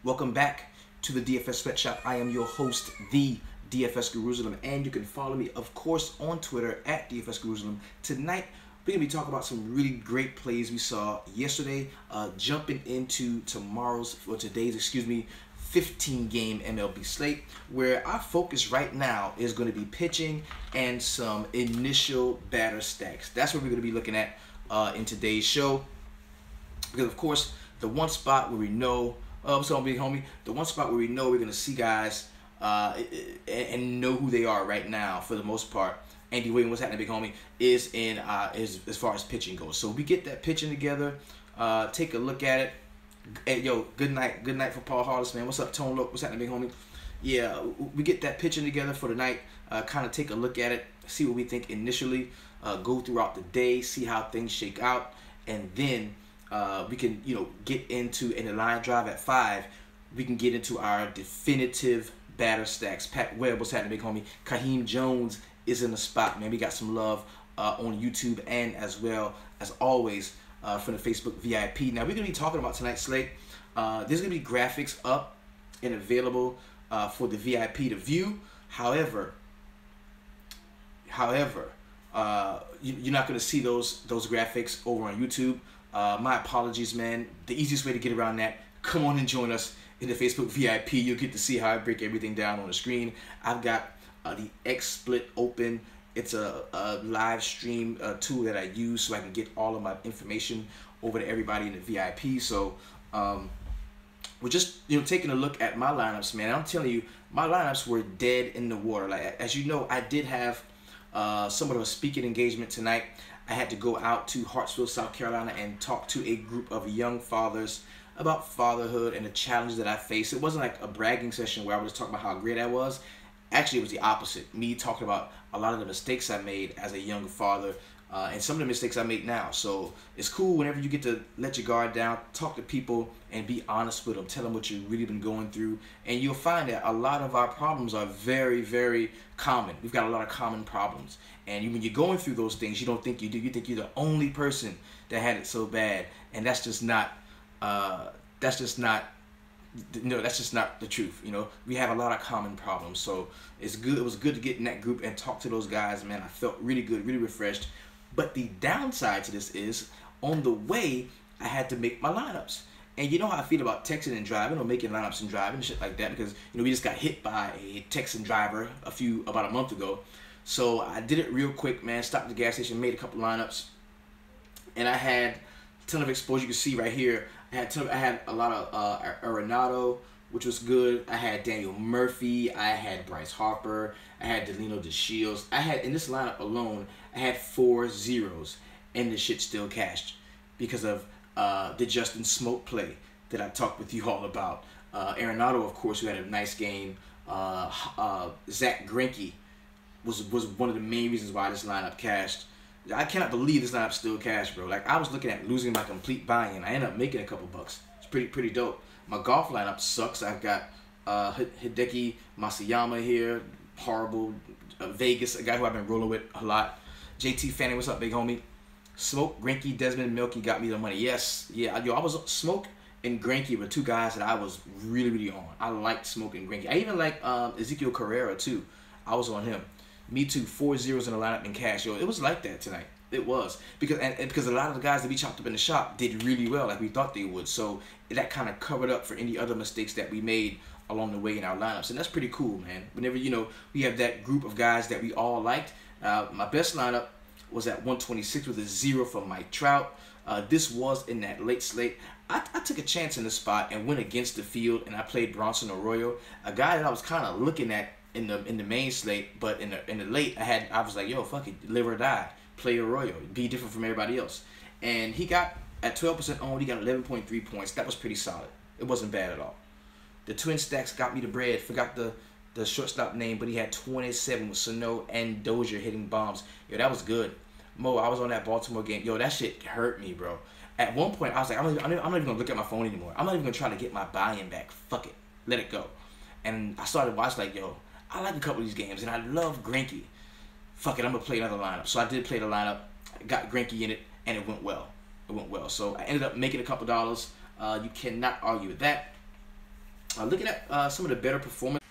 Welcome back to the DFS Sweatshop. I am your host, the DFS Jerusalem, and you can follow me, of course, on Twitter at DFS Jerusalem. Tonight, we're going to be talking about some really great plays we saw yesterday, jumping into today's 15-game MLB slate, where our focus right now is going to be pitching and some initial batter stacks. That's what we're going to be looking at in today's show. Because, of course, the one spot where we know, the one spot where we know we're going to see guys and know who they are right now, for the most part, Andy Williams, what's happening, big homie, is as far as pitching goes. So we get that pitching together, take a look at it. Hey, yo, good night for Paul Hollis, man. What's up, Tone? Look, what's happening, big homie? Yeah, we get that pitching together for the night, kind of take a look at it, see what we think initially, go throughout the day, see how things shake out, and then we can, get into, in the line drive at 5, we can get into our definitive batter stacks. Pat Webb, what's happening, big homie? Kaheem Jones is in the spot, man. We got some love on YouTube, and as well as always from the Facebook VIP. Now, we're going to be talking about tonight's slate. There's going to be graphics up and available for the VIP to view. However, you're not going to see those graphics over on YouTube. My apologies, man. The easiest way to get around that, come on and join us in the Facebook VIP. You'll get to see how I break everything down on the screen. I've got the XSplit open. It's a live stream tool that I use so I can get all of my information over to everybody in the VIP. So we're just taking a look at my lineups, man. I'm telling you, my lineups were dead in the water. Like, as you know, I did have somewhat of a speaking engagement tonight. I had to go out to Hartsville, South Carolina, and talk to a group of young fathers about fatherhood and the challenges that I face. It wasn't like a bragging session where I was talking about how great I was. Actually, it was the opposite. Me talking about a lot of the mistakes I made as a young father and some of the mistakes I make now. So it's cool whenever you get to let your guard down, talk to people, and be honest with them. Tell them what you've really been going through. And you'll find that a lot of our problems are very, very common. We've got a lot of common problems. And when you're going through those things, you don't think you do. You think you're the only person that had it so bad. And that's just not the truth. We have a lot of common problems. So it's good. It was good to get in that group and talk to those guys, man. I felt really good, really refreshed. But the downside to this is, on the way, I had to make my lineups. And you know how I feel about texting and driving, or making lineups and driving and shit like that, because we just got hit by a Texan driver about a month ago. So I did it real quick, man. Stopped at the gas station, made a couple lineups, and I had a ton of exposure. You can see right here, I had a lot of Arenado, which was good. I had Daniel Murphy. I had Bryce Harper. I had Delino DeShields. I had, in this lineup alone, I had 4 zeros, and the shit still cashed because of the Justin Smoke play that I talked with you all about. Arenado, of course, who had a nice game. Zach Greinke was one of the main reasons why this lineup cashed. I cannot believe this lineup still cashed, bro. Like, I was looking at losing my complete buy-in. I ended up making a couple bucks. It's pretty dope. My golf lineup sucks. I've got Hideki Matsuyama here, horrible. Vegas, a guy who I've been rolling with a lot. JT Fanning, what's up, big homie? Smoke, Greinke, Desmond Milky got me the money. Yes, yeah. I was Smoke and Greinke were 2 guys that I was really, really on. I liked Smoke and Greinke. I even like Ezekiel Carrera too. I was on him. Me too. 4 zeros in the lineup in cash. Yo, it was like that tonight. It was because a lot of the guys that we chopped up in the shop did really well, like we thought they would. So that kind of covered up for any other mistakes that we made along the way in our lineups, and that's pretty cool, man. Whenever we have that group of guys that we all liked. My best lineup was at 126 with a 0 for Mike Trout. This was in that late slate. I took a chance in the spot and went against the field, and I played Bronson Arroyo, a guy that I was kind of looking at in the main slate, but in the late I was like, yo, fuck it, live or die, play Arroyo, be different from everybody else. And he got at 12% owned, he got 11.3 points. That was pretty solid. It wasn't bad at all. The twin stacks got me the bread. Forgot the shortstop name, but he had 27 with Sano and Dozier hitting bombs. Yo, that was good. Mo, I was on that Baltimore game. Yo, that shit hurt me, bro. At one point, I was like, I'm not even going to look at my phone anymore. I'm not even going to try to get my buy-in back. Fuck it. Let it go. And I started watching, like, yo, I like a couple of these games, and I love Greinke. Fuck it, I'm going to play another lineup. So I did play the lineup, got Greinke in it, and it went well. It went well. So I ended up making a couple dollars. You cannot argue with that. Looking at some of the better performance.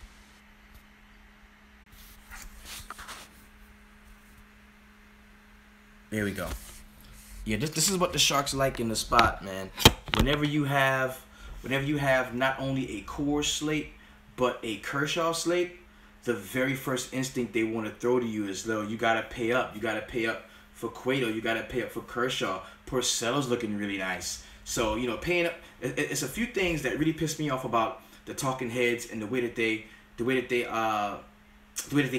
There we go. Yeah, this is what the Sharks like in the spot, man. Whenever you have not only a Coors slate but a Kershaw slate, the very first instinct they want to throw to you is, though, you gotta pay up. You gotta pay up for Cueto. You gotta pay up for Kershaw. Porcello's looking really nice. So, you know, paying up. It's a few things that really piss me off about the talking heads and the way that they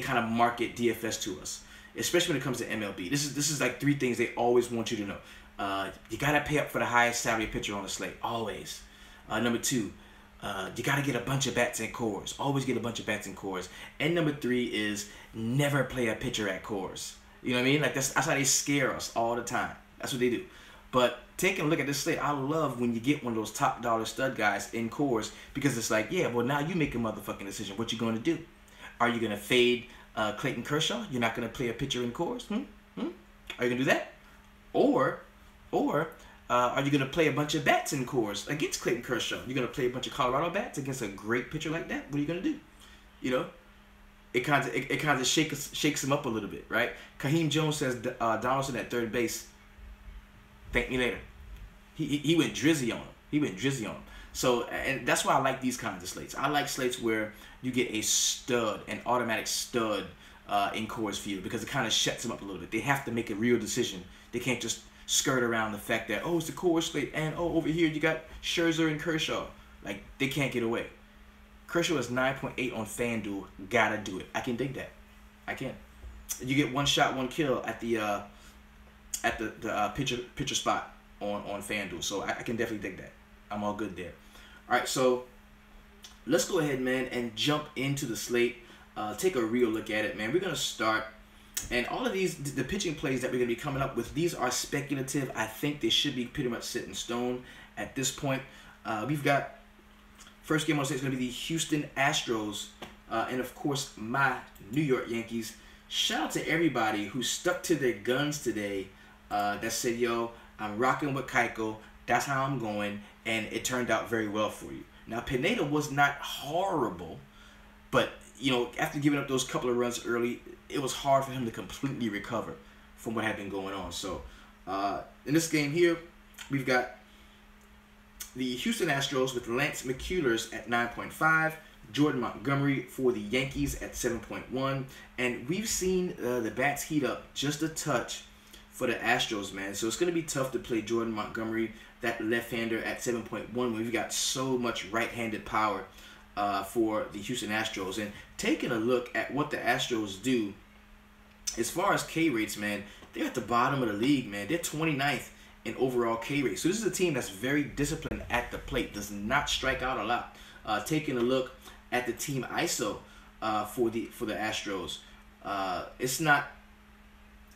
kind of market DFS to us, especially when it comes to MLB. This is like 3 things they always want you to know. You gotta pay up for the highest salary pitcher on the slate, always. Number 2, you gotta get a bunch of bats in Coors. Always get a bunch of bats in Coors. And number 3 is never play a pitcher at Coors. You know what I mean? Like that's how they scare us all the time. That's what they do. But taking a look at this slate, I love when you get one of those top dollar stud guys in Coors, because it's like, yeah, well, now you make a motherfucking decision. What you going to do? Are you going to fade Clayton Kershaw? You're not going to play a pitcher in Coors? Are you going to do that? Or are you going to play a bunch of bats in Coors against Clayton Kershaw? You're going to play a bunch of Colorado bats against a great pitcher like that? What are you going to do? You know? It kind of shakes him up a little bit, right? Kaheem Jones says Donaldson at third base. Thank me later. He went drizzy on him. So, and that's why I like these kinds of slates. I like slates where you get a stud, an automatic stud in Coors Field, because it kind of shuts them up a little bit. They have to make a real decision. They can't just skirt around the fact that, oh, it's the Coors slate, and oh, over here you got Scherzer and Kershaw. Like, they can't get away. Kershaw is 9.8 on FanDuel. Gotta do it. I can dig that. I can. You get one shot, one kill at the pitcher spot on FanDuel. So I can definitely dig that. I'm all good there. All right, so let's go ahead, man, and jump into the slate. Take a real look at it, man. We're gonna start, and all of these, the pitching plays that we're gonna be coming up with, these are speculative. I think they should be pretty much set in stone at this point. We've got first game on slate is gonna be the Houston Astros, and of course my New York Yankees. Shout out to everybody who stuck to their guns today. That said, yo, I'm rocking with Keiko. That's how I'm going, and it turned out very well for you. Now, Pineda was not horrible, but, you know, after giving up those couple of runs early, it was hard for him to completely recover from what had been going on. So, in this game here, we've got the Houston Astros with Lance McCullers at 9.5, Jordan Montgomery for the Yankees at 7.1, and we've seen the bats heat up just a touch for the Astros, man. So it's going to be tough to play Jordan Montgomery, that left-hander, at 7.1 when we've got so much right-handed power for the Houston Astros. And taking a look at what the Astros do, as far as K rates, man, they're at the bottom of the league, man. They're 29th in overall K rate. So this is a team that's very disciplined at the plate, does not strike out a lot. Taking a look at the team ISO for the Astros, it's not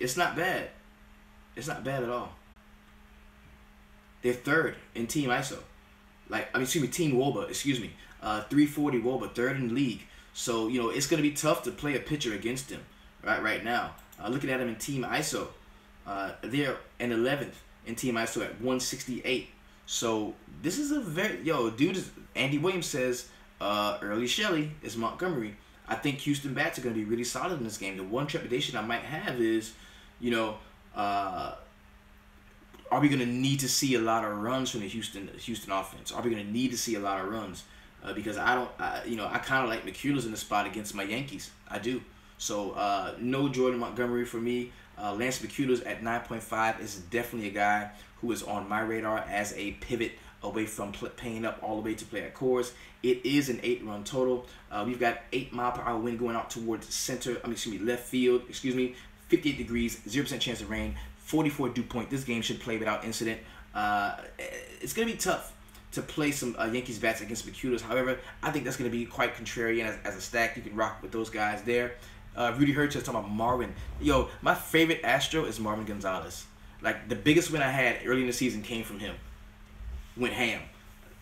bad. It's not bad at all. They're third in team ISO. Team WOBA, 340 WOBA, third in the league. So, you know, it's going to be tough to play a pitcher against them right now. Looking at them in team ISO, they're in 11th in team ISO at 168. So, this is a Andy Williams says, early Shelley is Montgomery. I think Houston bats are going to be really solid in this game. The one trepidation I might have is, you know, are we going to need to see a lot of runs from the Houston offense? Are we going to need to see a lot of runs? Because I kind of like McCullers in the spot against my Yankees. I do. So no Jordan Montgomery for me. Lance McCullers at 9.5 is definitely a guy who is on my radar as a pivot away from paying up all the way to play at Coors. It is an 8-run total. We've got 8-mile-per-hour wind going out towards left field. 58 degrees, 0% chance of rain, 44 dew point. This game should play without incident. It's going to be tough to play some Yankees bats against McCullers. However, I think that's going to be quite contrarian as a stack. You can rock with those guys there. Rudy Hertz is talking about Marwin. Yo, my favorite Astro is Marwin Gonzalez. Like, the biggest win I had early in the season came from him. Went ham.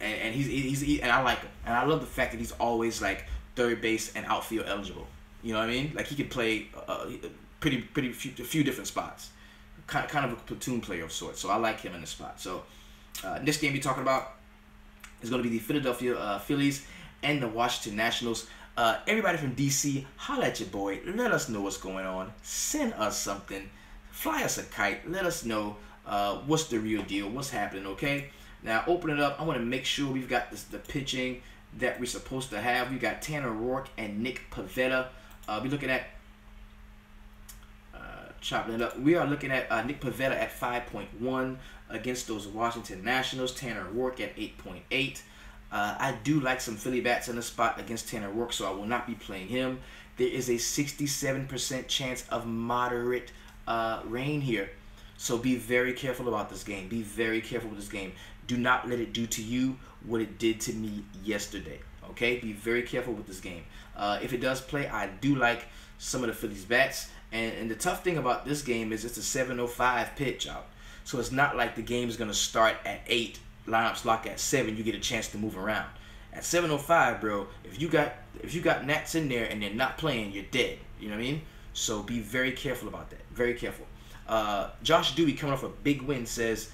And and I like him. And I love the fact that he's always, like, third base and outfield eligible. You know what I mean? Like, he could play a few different spots. Kind of a platoon player of sorts. So I like him in the spot. So next game we're talking about is going to be the Philadelphia Phillies and the Washington Nationals. Everybody from DC, holla at your boy. Let us know what's going on. Send us something. Fly us a kite. Let us know what's the real deal. What's happening, okay? Now, open it up. I want to make sure we've got the pitching that we're supposed to have. We got Tanner Roark and Nick Pivetta. We're looking at chopping it up. We are looking at Nick Pivetta at 5.1 against those Washington Nationals. Tanner Roark at 8.8. I do like some Philly bats in the spot against Tanner Roark, so I will not be playing him. There is a 67% chance of moderate rain here. So be very careful about this game. Be very careful with this game. Do not let it do to you what it did to me yesterday. Okay? Be very careful with this game. If it does play, I do like some of the Phillies bats. And the tough thing about this game is it's a 7:05 pitch out. So it's not like the game is going to start at 8, lineups lock at 7, you get a chance to move around. At 7:05, bro, if you got Nats in there and they're not playing, you're dead. You know what I mean? So be very careful about that. Very careful. Josh Dewey, coming off a big win, says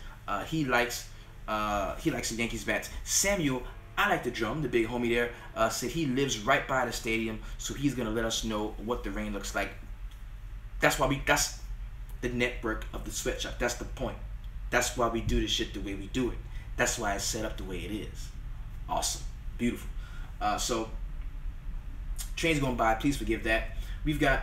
he likes the Yankees bats. Samuel, I like the drum, the big homie there, said he lives right by the stadium, so he's gonna let us know what the rain looks like. That's the network of the sweatshop. That's the point. That's why we do this shit the way we do it. That's why it's set up the way it is. Awesome. Beautiful. So, train's going by. Please forgive that. We've got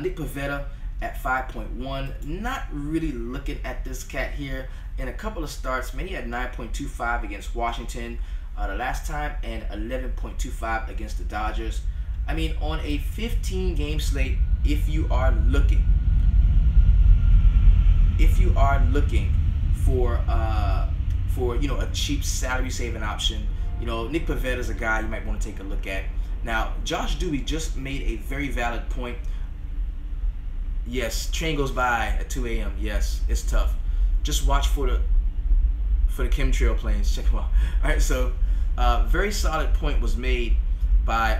Nick Pivetta at 5.1. Not really looking at this cat here. In a couple of starts, man, he had 9.25 against Washington the last time and 11.25 against the Dodgers. I mean, on a 15-game slate, if you are looking for a cheap salary saving option, Nick Pivetta is a guy you might want to take a look at. Now, Josh Dewey just made a very valid point. Yes, train goes by at 2 a.m. Yes, it's tough. Just watch for the chemtrail planes. Check them out. All right, so very solid point was made by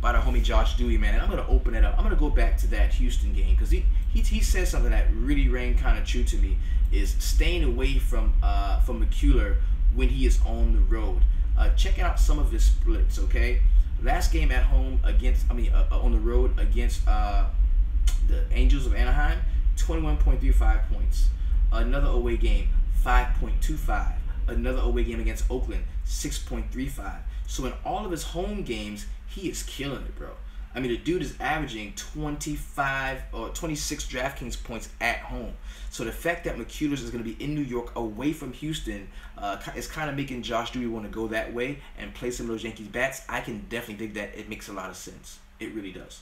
the homie Josh Dewey, man. And I'm gonna open it up. I'm gonna go back to that Houston game because he said something that really rang kind of true to me. Is staying away from McCuller when he is on the road. Checking out some of his splits. Okay, last game at home on the road against the Angels of Anaheim, 21.35 points. Another away game, 5.25. Another away game against Oakland, 6.35. So in all of his home games, he is killing it, bro. I mean, the dude is averaging 25 or 26 DraftKings points at home. So the fact that McCullers is going to be in New York away from Houston is kind of making Josh Dewey want to go that way and play some of those Yankees bats. I can definitely dig that. It makes a lot of sense. It really does.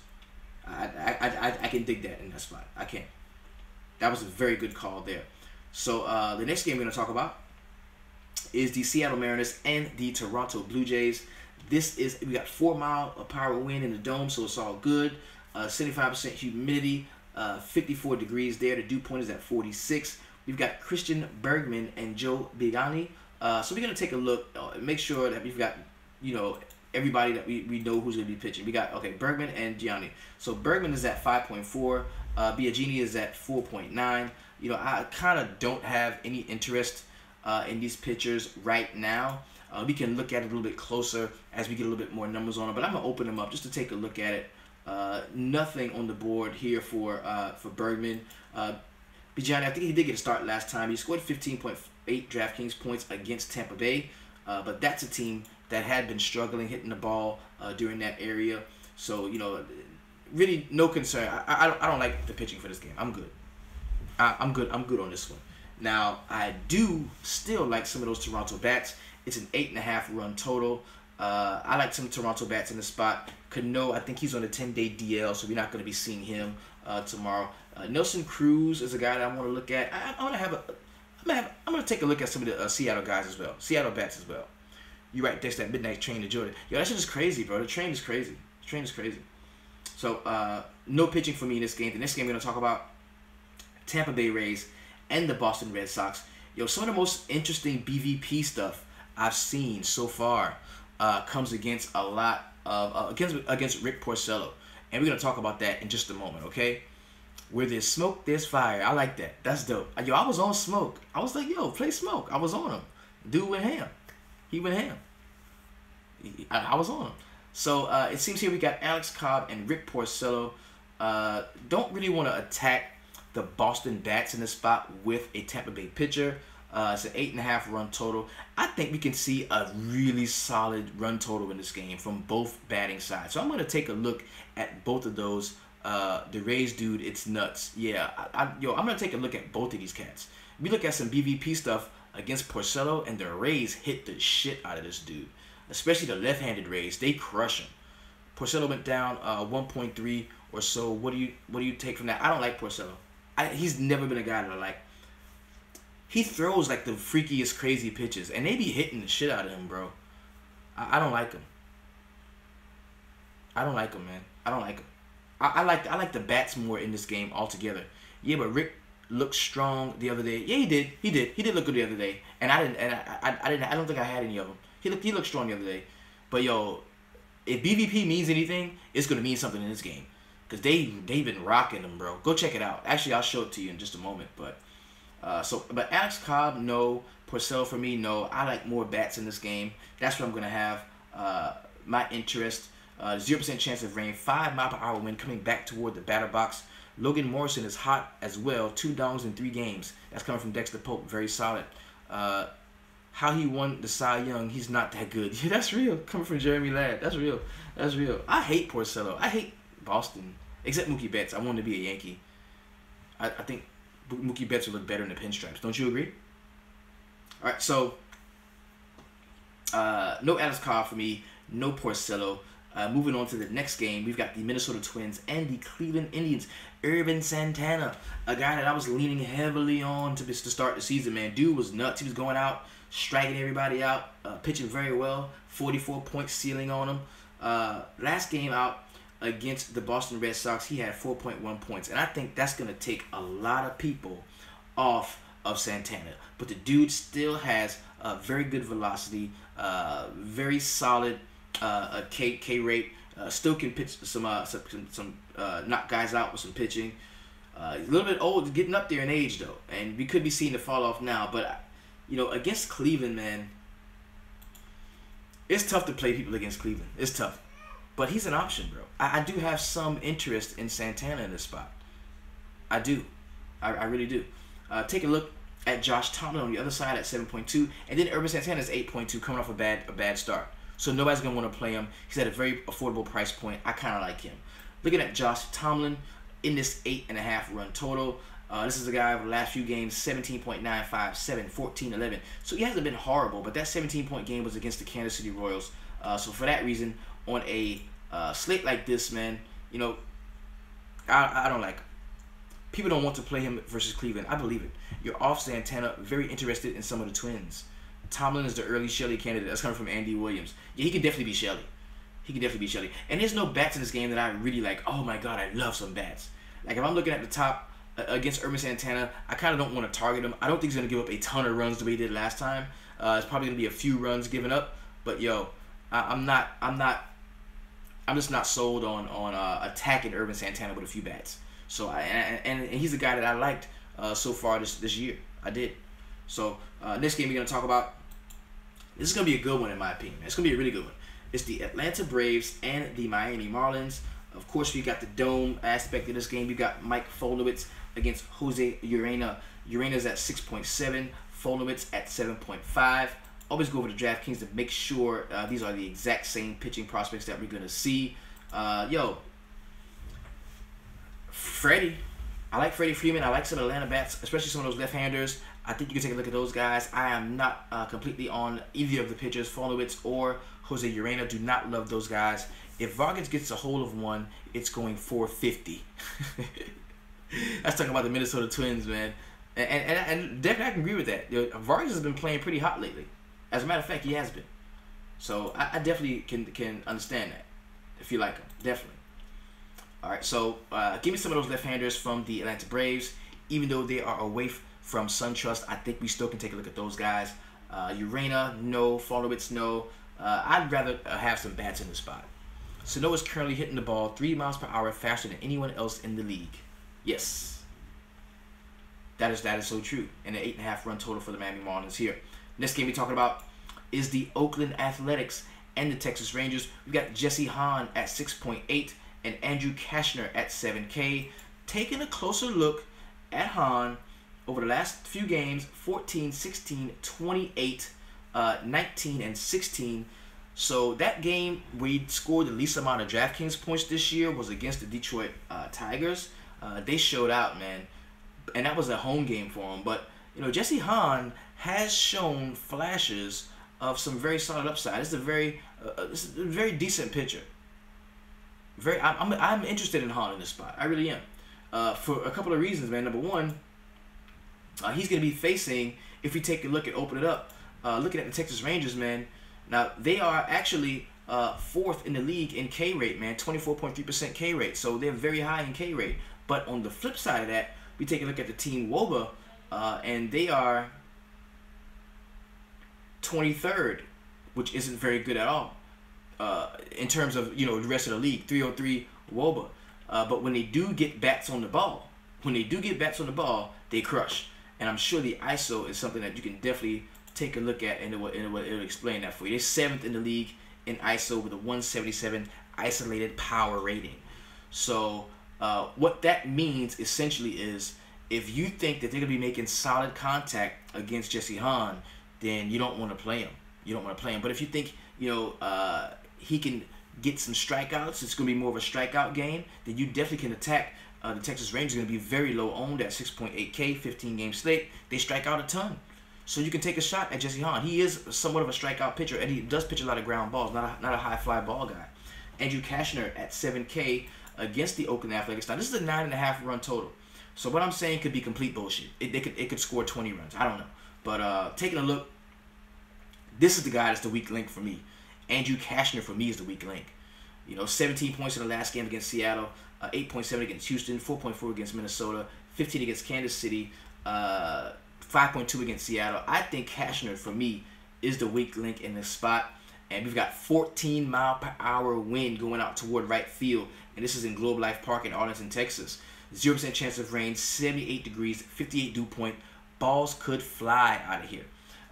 I can dig that in that spot. I can. That was a very good call there. So the next game we're going to talk about is the Seattle Mariners and the Toronto Blue Jays. We got 4-mile-per-hour wind in the dome, so it's all good. 75% humidity, 54 degrees there. The dew point is at 46. We've got Christian Bergman and Joe Bigani. So we're going to take a look, make sure that we've got, everybody that we know who's going to be pitching. We got, Bergman and Gianni. So Bergman is at 5.4. Biagini is at 4.9. I kind of don't have any interest in these pitchers right now. We can look at it a little bit closer as we get a little bit more numbers on it, but I'm going to open them up just to take a look at it. Nothing on the board here for Bergman. Biagini, I think he did get a start last time. He scored 15.8 DraftKings points against Tampa Bay, but that's a team that had been struggling hitting the ball during that area. So, really no concern. I don't like the pitching for this game. I'm good. I'm good on this one. Now, I do still like some of those Toronto bats. It's an 8.5 run total. I like some Toronto bats in the spot. Cano, I think he's on a 10-day DL, so we're not going to be seeing him tomorrow. Nelson Cruz is a guy that I want to look at. I'm gonna take a look at some of the Seattle guys as well. Seattle bats as well. You're right. There's that midnight train to Jordan. Yo, that shit is crazy, bro. The train is crazy. So no pitching for me in this game. The next game we're gonna talk about Tampa Bay Rays and the Boston Red Sox. Yo, some of the most interesting BVP stuff I've seen so far comes against a lot of against Rick Porcello, and we're gonna talk about that in just a moment. Okay, where there's smoke, there's fire. I like that. That's dope. Yo, I was on Smoke. I was like, yo, play Smoke. I was on him. Dude went ham. He went ham. I was on him. So it seems here we got Alex Cobb and Rick Porcello. Don't really want to attack the Boston bats in this spot with a Tampa Bay pitcher. It's an 8.5 run total. I think we can see a really solid run total in this game from both batting sides. So I'm going to take a look at both of those. The Rays, dude, it's nuts. Yeah, I'm going to take a look at both of these cats. We look at some BVP stuff against Porcello, and the Rays hit the shit out of this dude. Especially the left-handed Rays. They crush him. Porcello went down 1.3 or so. What do you take from that? I don't like Porcello. He's never been a guy that I like. He throws like the freakiest, crazy pitches, and they be hitting the shit out of him, bro. I don't like him. I don't like him, man. I don't like him. I like the bats more in this game altogether. Yeah, but Rick looked strong the other day. Yeah, he did. He did look good the other day, and I don't think I had any of them. He looked strong the other day. But yo, if BVP means anything, it's gonna mean something in this game, cause they've been rocking them, bro. Go check it out. Actually, I'll show it to you in just a moment. But but Alex Cobb, no. Porcello for me, no. I like more bats in this game. That's what I'm gonna have. My interest. 0% chance of rain. 5 mile per hour wind coming back toward the batter box. Logan Morrison is hot as well. 2 downs in 3 games. That's coming from Dexter Pope. Very solid. How he won the Cy Young, he's not that good. Yeah, that's real. Coming from Jeremy Ladd. That's real. That's real. I hate Porcello. I hate Boston. Except Mookie Betts. I want to be a Yankee. I think Mookie Betts would look better in the pinstripes. Don't you agree? All right, so no Alex Cobb for me. No Porcello. Moving on to the next game, we've got the Minnesota Twins and the Cleveland Indians. Irvin Santana, a guy that I was leaning heavily on to start the season, man. Dude was nuts. He was going out, striking everybody out, pitching very well. 44-point ceiling on him. Last game out against the Boston Red Sox, he had 4.1 points. And I think that's going to take a lot of people off of Santana. But the dude still has a very good velocity, very solid K rate, still can pitch some knock guys out with some pitching. A little bit old, getting up there in age though, and we could be seeing the fall off now. But against Cleveland, man, it's tough to play people against Cleveland. It's tough, but he's an option, bro. I do have some interest in Santana in this spot. I do, I really do. Take a look at Josh Tomlin on the other side at 7.2, and then Irvin Santana is 8.2, coming off a bad start. So nobody's going to want to play him. He's at a very affordable price point. I kind of like him. Looking at Josh Tomlin in this 8.5 run total. This is a guy over the last few games, 17.95, 7, 14, 11. So he hasn't been horrible, but that 17-point game was against the Kansas City Royals. So for that reason, on a slate like this, man, I don't like him. People don't want to play him versus Cleveland. I believe it. You're off Santana, very interested in some of the Twins. Tomlin is the early Shelley candidate. That's coming from Andy Williams. Yeah, he can definitely be Shelley. He can definitely be Shelley. And there's no bats in this game that I really like. Oh my God, I love some bats. Like if I'm looking at the top against Irvin Santana, I kind of don't want to target him. I don't think he's going to give up a ton of runs the way he did last time. It's probably going to be a few runs given up. But yo, I'm just not sold on attacking Irvin Santana with a few bats. So and he's a guy that I liked so far this year. I did. So next game we're going to talk about. This is going to be a good one in my opinion. It's going to be a really good one. It's the Atlanta Braves and the Miami Marlins. Of course, we got the dome aspect of this game. We got Mike Folowitz against Jose Urena. Urena's at 6.7. Folowitz at 7.5. Always go over to DraftKings to make sure these are the exact same pitching prospects that we're going to see. Freddie. I like Freddie Freeman. I like some Atlanta bats, especially some of those left-handers. I think you can take a look at those guys. I am not completely on either of the pitchers, Folowitz or Jose Urena. Do not love those guys. If Vargas gets a hold of one, it's going 450. That's talking about the Minnesota Twins, man. And definitely I can agree with that. Vargas has been playing pretty hot lately. As a matter of fact, he has been. So I definitely can understand that if you like him. Definitely. All right, so give me some of those left-handers from the Atlanta Braves. Even though they are away from SunTrust, I think we still can take a look at those guys. Urena, no. Folowitz, no. I'd rather have some bats in the spot. Sano is currently hitting the ball 3 miles per hour faster than anyone else in the league. Yes. That is so true. And an 8.5 run total for the Miami Marlins here. Next game we're talking about is the Oakland Athletics and the Texas Rangers. We got Jesse Hahn at 6.8 and Andrew Cashner at 7K. Taking a closer look at Hahn over the last few games, 14, 16, 28, 19, and 16. So that game where he scored the least amount of DraftKings points this year was against the Detroit Tigers. They showed out, man, and that was a home game for him. But you know, Jesse Hahn has shown flashes of some very solid upside. This is a very decent pitcher. I'm interested in Hahn in this spot. I really am. For a couple of reasons, man. Number one, he's going to be facing, if we take a look at open it up, looking at the Texas Rangers, man. Now they are actually fourth in the league in K rate, man. 24.3% K rate. So they're very high in K rate. But on the flip side of that, we take a look at the team WOBA, and they are 23rd, which isn't very good at all in terms of, you know, the rest of the league. 303 WOBA. But when they do get bats on the ball, they crush. And I'm sure the ISO is something that you can definitely take a look at, and it'll explain that for you. They're 7th in the league in ISO with a 177 isolated power rating. So what that means essentially is, if you think that they're going to be making solid contact against Jesse Hahn, then you don't want to play him. But if you think, you know, he can get some strikeouts, it's going to be more of a strikeout game, then you definitely can attack. The Texas Rangers are going to be very low owned at 6.8K, 15-game slate. They strike out a ton. So you can take a shot at Jesse Hahn. He is somewhat of a strikeout pitcher, and he does pitch a lot of ground balls, not a high fly ball guy. Andrew Cashner at 7K against the Oakland Athletics. Now, this is a 9.5 run total. So what I'm saying could be complete bullshit. It could score 20 runs. I don't know. But taking a look, this is the guy that's the weak link for me. Andrew Cashner for me is the weak link. You know, 17 points in the last game against Seattle, 8.7 against Houston, 4.4 against Minnesota, 15 against Kansas City, 5.2 against Seattle. I think Cashner for me is the weak link in this spot. And we've got 14-mile-per-hour wind going out toward right field. And this is in Globe Life Park in Arlington, Texas. 0% chance of rain, 78 degrees, 58 dew point. Balls could fly out of here.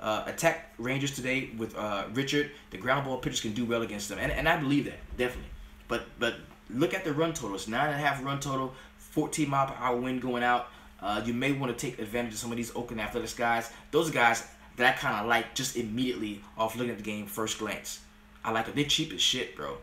Attack Rangers today with Richard. The ground ball pitchers can do well against them. And I believe that, definitely. But look at the run total. It's 9.5 run total, 14-mile-per-hour wind going out. You may want to take advantage of some of these Oakland Athletics guys. Those are guys that I kind of like just immediately off looking at the game first glance. I like them. They're cheap as shit, bro.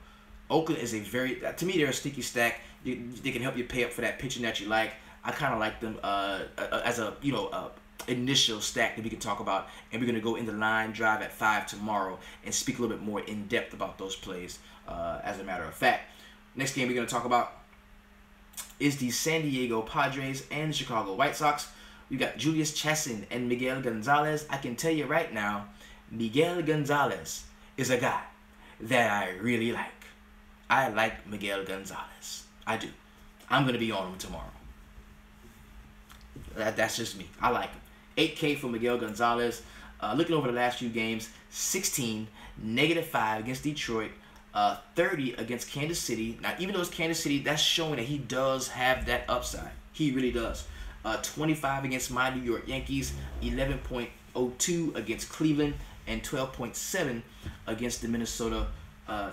Oakland is to me, they're a sneaky stack. They can help you pay up for that pitching that you like. I kind of like them as a, you know, initial stack that we can talk about. And we're going to go in the line drive at 5 tomorrow and speak a little bit more in depth about those plays as a matter of fact. Next game we're going to talk about is the San Diego Padres and the Chicago White Sox. We've got Julius Chassin and Miguel Gonzalez. I can tell you right now, Miguel Gonzalez is a guy that I really like. I like Miguel Gonzalez. I do. I'm going to be on him tomorrow. That's just me. I like him. 8K for Miguel Gonzalez. Looking over the last few games, 16, -5 against Detroit, 30 against Kansas City. Now, even though it's Kansas City, that's showing that he does have that upside. He really does. 25 against my New York Yankees, 11.02 against Cleveland, and 12.7 against the Minnesota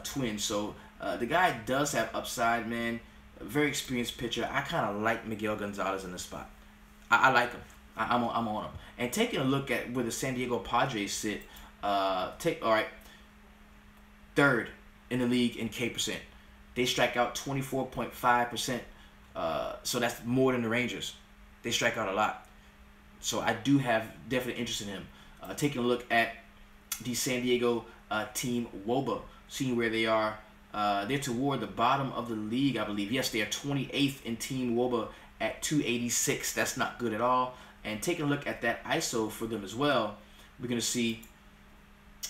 Twins. So the guy does have upside, man. A very experienced pitcher. I kind of like Miguel Gonzalez in this spot. I like him. I'm on him. And taking a look at where the San Diego Padres sit, third in the league in K percent. They strike out 24.5%. So that's more than the Rangers. They strike out a lot. So I do have definite interest in him. Taking a look at the San Diego team WOBA, seeing where they are. They're toward the bottom of the league, I believe. Yes, they are 28th in team WOBA at 286. That's not good at all. And taking a look at that ISO for them as well, we're going to see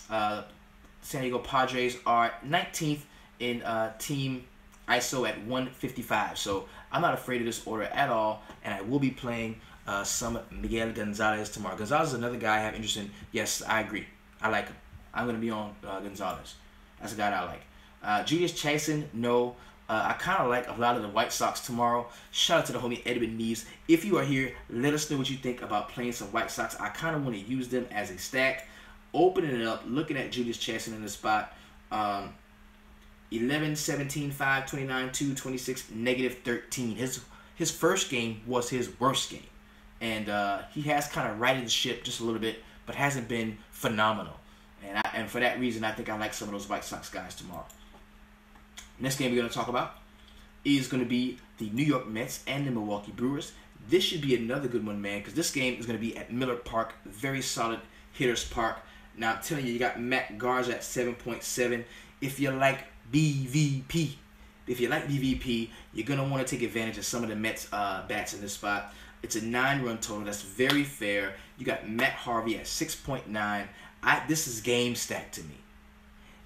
San Diego Padres are 19th in team ISO at 155. So I'm not afraid of this order at all, and I will be playing some Miguel Gonzalez tomorrow. Gonzalez is another guy I have interest in. Yes, I agree. I like him. I'm going to be on Gonzalez. That's a guy that I like. Julius Chassin, no. I kind of like a lot of the White Sox tomorrow. Shout out to the homie Edwin Neves. If you are here, let us know what you think about playing some White Sox. I kind of want to use them as a stack. Opening it up, looking at Julius Chassin in the spot. 11, 17, 5, 29, 2, 26, negative 13. His first game was his worst game. And he has kind of righted the ship just a little bit, but hasn't been phenomenal. And for that reason, I think I like some of those White Sox guys tomorrow. Next game we're going to talk about is going to be the New York Mets and the Milwaukee Brewers. This should be another good one, man, because this game is going to be at Miller Park, very solid hitters park. Now, I'm telling you, you got Matt Garza at 7.7. If you like BVP, you're going to want to take advantage of some of the Mets bats in this spot. It's a 9-run total. That's very fair. You got Matt Harvey at 6.9. This is game stack to me.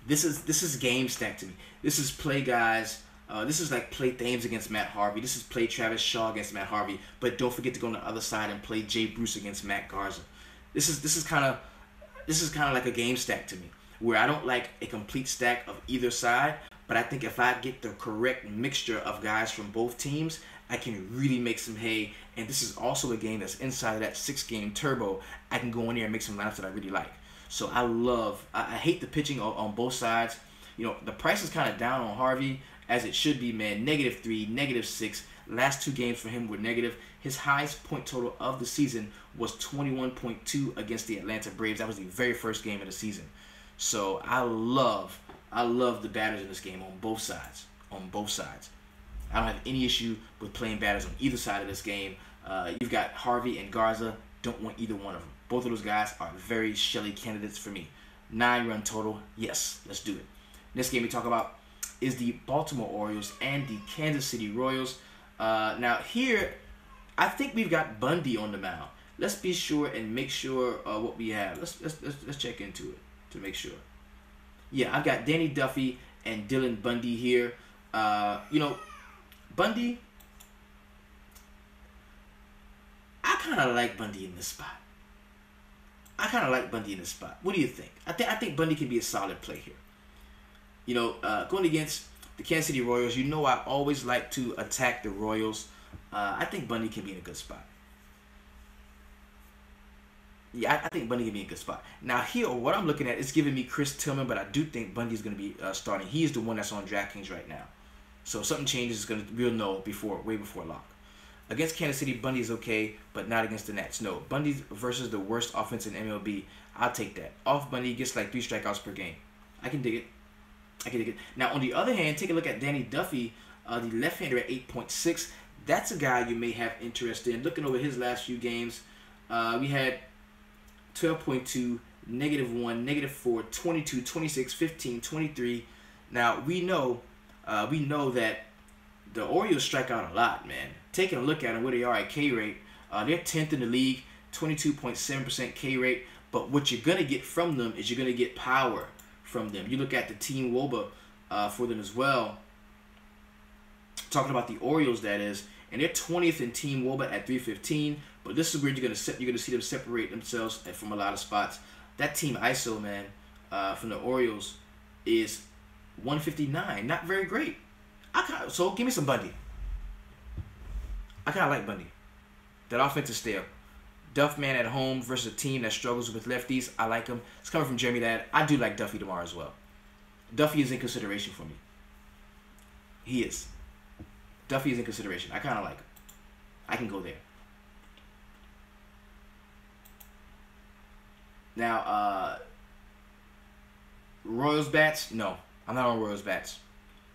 This is game stack to me. This is play guys. This is like play Thames against Matt Harvey. This is play Travis Shaw against Matt Harvey. But don't forget to go on the other side and play Jay Bruce against Matt Garza. This is kind of like a game stack to me, where I don't like a complete stack of either side. But I think if I get the correct mixture of guys from both teams, I can really make some hay. And this is also a game that's inside of that 6-game turbo. I can go in there and make some lineups that I really like. So I hate the pitching on both sides. You know, the price is kind of down on Harvey, as it should be, man. -3, -6. Last 2 games for him were negative. His highest point total of the season was 21.2 against the Atlanta Braves. That was the very first game of the season. So I love the batters in this game on both sides. I don't have any issue with playing batters on either side of this game. You've got Harvey and Garza. Don't want either one of them. Both of those guys are very Shelly candidates for me. 9-run total. Yes, let's do it. Next game we talk about is the Baltimore Orioles and the Kansas City Royals. Now here, I think we've got Bundy on the mound. Let's be sure and make sure what we have. Let's check into it to make sure. Yeah, I've got Danny Duffy and Dylan Bundy here. You know, Bundy, I kind of like Bundy in this spot. What do you think? I think Bundy can be a solid play here. You know, going against the Kansas City Royals, you know I always like to attack the Royals. I think Bundy can be in a good spot. Yeah, I think Bundy can be in a good spot. Now here, what I'm looking at is giving me Chris Tillman, but I do think Bundy's going to be starting. He is the one that's on DraftKings right now. So if something changes, we'll know way before lock. Against Kansas City, Bundy is okay, but not against the Nats. No, Bundy versus the worst offense in MLB. I'll take that. Off Bundy gets like 3 strikeouts per game. I can dig it. Now, on the other hand, take a look at Danny Duffy, the left-hander at 8.6. That's a guy you may have interest in. Looking over his last few games, we had 12.2, -1, -4, 22, 26, 15, 23. Now, we know that the Orioles strike out a lot, man. Taking a look at them, where they are at K rate, they're 10th in the league, 22.7% K rate. But what you're going to get from them is you're going to get power from them. You look at the team WOBA for them as well. Talking about the Orioles, that is, and they're 20th in team WOBA at 315. But this is where you're going to see them separate themselves from a lot of spots. That team ISO, man, from the Orioles is 159. Not very great. So give me some Bundy. I kind of like Bundy. That offense is stale. Duff, man, at home versus a team that struggles with lefties. I like him. It's coming from Jeremy Ladd. I do like Duffy tomorrow as well. Duffy is in consideration for me. He is. Duffy is in consideration. I kind of like him. I can go there. Now, Royals bats? No, I'm not on Royals bats.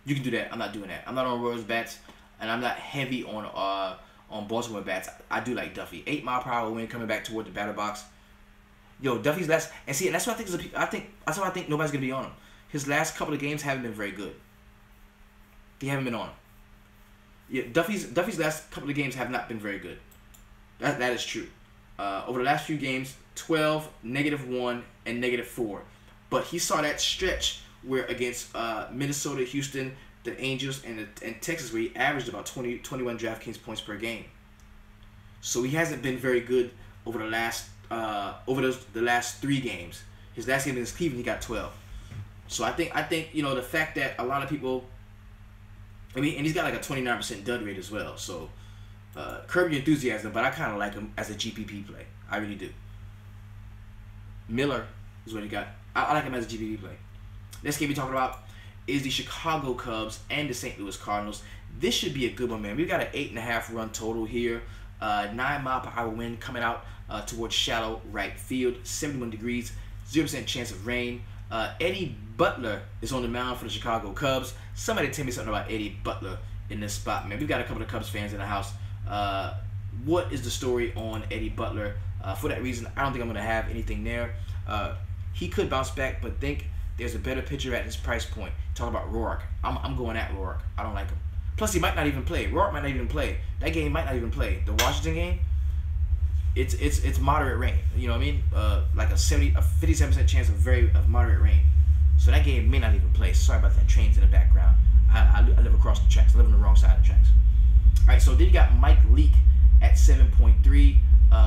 You can do that. I'm not doing that. I'm not on Royals bats, and I'm not heavy on Baltimore bats. I do like Duffy. 8-mile-per-hour wind coming back toward the batter box. Yo, Duffy's last, and see, that's what that's why I think nobody's gonna be on him. His last couple of games haven't been very good. They haven't been on him. Yeah, Duffy's last couple of games have not been very good. That is true. Over the last few games, 12, -1, and -4. But he saw that stretch where against Minnesota, Houston, the Angels, and Texas, where he averaged about 21 DraftKings points per game. So he hasn't been very good over the last the last 3 games. His last game against Cleveland, he got 12. So I think you know, the fact that a lot of people, I mean, and he's got like a 29% dud rate as well. So curb your enthusiasm, but I kind of like him as a GPP play. I really do. Miller is what he got. I like him as a GPP play. Next game we're talking about is the Chicago Cubs and the St. Louis Cardinals. This should be a good one, man. We've got an 8.5 run total here. 9-mile-per-hour wind coming out towards shallow right field. 71 degrees, 0% chance of rain. Eddie Butler is on the mound for the Chicago Cubs. Somebody tell me something about Eddie Butler in this spot, man. We've got a couple of Cubs fans in the house. What is the story on Eddie Butler? For that reason, I don't think I'm going to have anything there. He could bounce back, but think there's a better pitcher at his price point. Talk about Roark. I'm going at Roark. I don't like him. Plus, he might not even play. Roark might not even play. That game might not even play. The Washington game, it's moderate rain. You know what I mean? Like a 57% chance of moderate rain. So that game may not even play. Sorry about that. Trains in the background. I live across the tracks. I live on the wrong side of the tracks. All right. So then you got Mike Leake at 7.3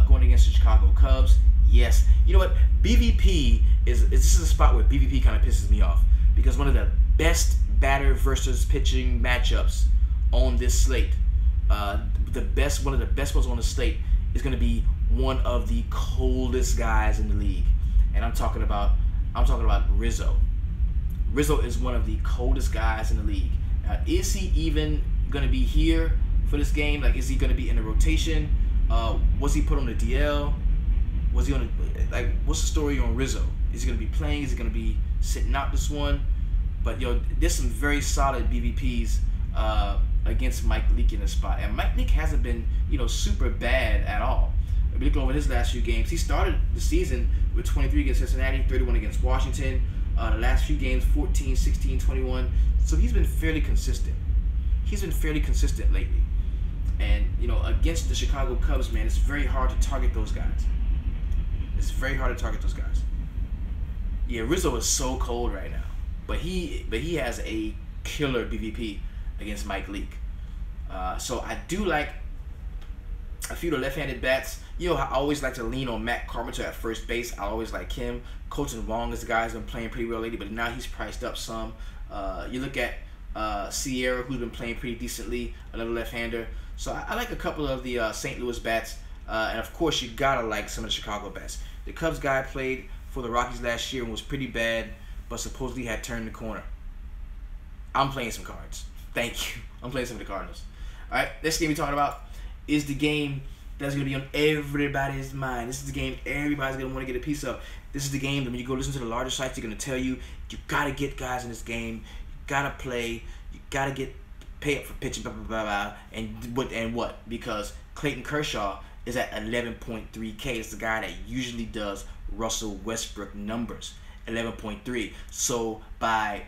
going against the Chicago Cubs. Yes. You know what? BVP this is a spot where BVP kind of pisses me off because one of the best batter versus pitching matchups on this slate, one of the best ones on the slate is going to be one of the coldest guys in the league, and I'm talking about Rizzo. Rizzo is one of the coldest guys in the league. Is he even going to be here for this game? Like, is he going to be in the rotation? Was he put on the DL? Was he on what's the story on Rizzo? Is he going to be playing? Is he going to be sitting out this one? But there's some very solid BVPs against Mike Leake in this spot, and Mike Leake hasn't been super bad at all. If you look over his last few games, he started the season with 23 against Cincinnati, 31 against Washington. The last few games, 14, 16, 21. So he's been fairly consistent. He's been fairly consistent lately. And against the Chicago Cubs, man, it's very hard to target those guys. It's very hard to target those guys. Yeah, Rizzo is so cold right now, but he has a killer BVP against Mike Leake. So I do like a few of the left-handed bats. I always like to lean on Matt Carpenter at first base. I always like him. Colton Wong is the guy who's been playing pretty well lately, but now he's priced up some. You look at Sierra, who's been playing pretty decently, another left-hander. So I like a couple of the St. Louis bats. And of course, you gotta like some of the Chicago bats. The Cubs guy played for the Rockies last year and was pretty bad, but supposedly had turned the corner. I'm playing some cards. Thank you. I'm playing some of the Cardinals. All right, next game we're talking about is the game that's going to be on everybody's mind. This is the game everybody's going to want to get a piece of. This is the game that when you go listen to the larger sites, they're going to tell you, you got to get guys in this game. You got to play. You got to pay up for pitching, blah, blah, blah, blah. And what? Because Clayton Kershaw is at 11.3K. It's the guy that usually does Russell Westbrook numbers. 11.3. So by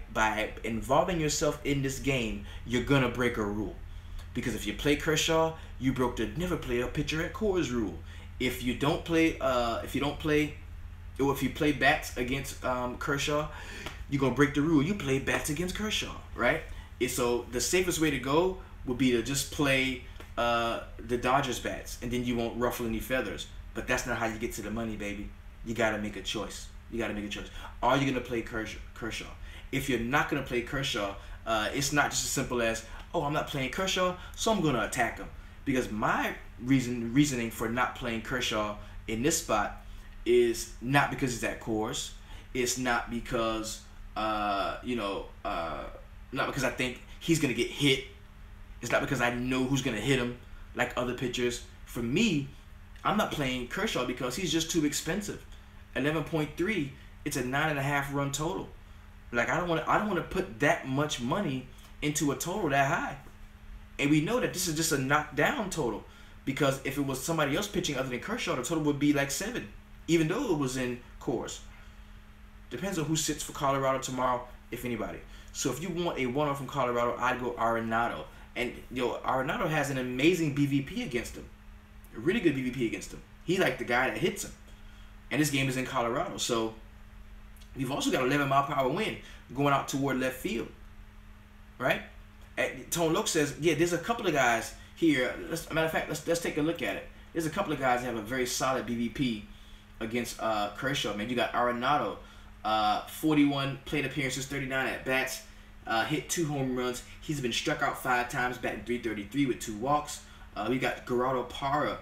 involving yourself in this game, you're gonna break a rule. Because if you play Kershaw, you broke the never play a pitcher at Coors rule. If you play bats against Kershaw, you're gonna break the rule. You play bats against Kershaw, right? So the safest way to go would be to just play the Dodgers bats, and then you won't ruffle any feathers. But that's not how you get to the money, baby. You gotta make a choice. You got to make a choice. Are you going to play Kershaw? If you're not going to play Kershaw, it's not just as simple as, oh, I'm not playing Kershaw, so I'm going to attack him. Because my reasoning for not playing Kershaw in this spot is not because he's at Coors. It's not because, not because I think he's going to get hit. It's not because I know who's going to hit him like other pitchers. For me, I'm not playing Kershaw because he's just too expensive. 11.3, it's a 9.5 run total. Like I don't want to put that much money into a total that high. And we know that this is just a knockdown total, because if it was somebody else pitching other than Kershaw, the total would be like 7, even though it was in Coors. Depends on who sits for Colorado tomorrow, if anybody. So if you want a one-off from Colorado, I'd go Arenado. And Arenado has an amazing BVP against him, a really good BVP against him. He's like the guy that hits him. And this game is in Colorado. So we've also got 11-mile-per-hour wind going out toward left field. Right? Tone Loke says, yeah, there's a couple of guys here. Matter of fact, let's take a look at it. There's a couple of guys that have a very solid BVP against Kershaw. Man, you got Arenado, 41 plate appearances, 39 at-bats, hit 2 home runs. He's been struck out 5 times, batting .333 with 2 walks. We got Gerardo Parra,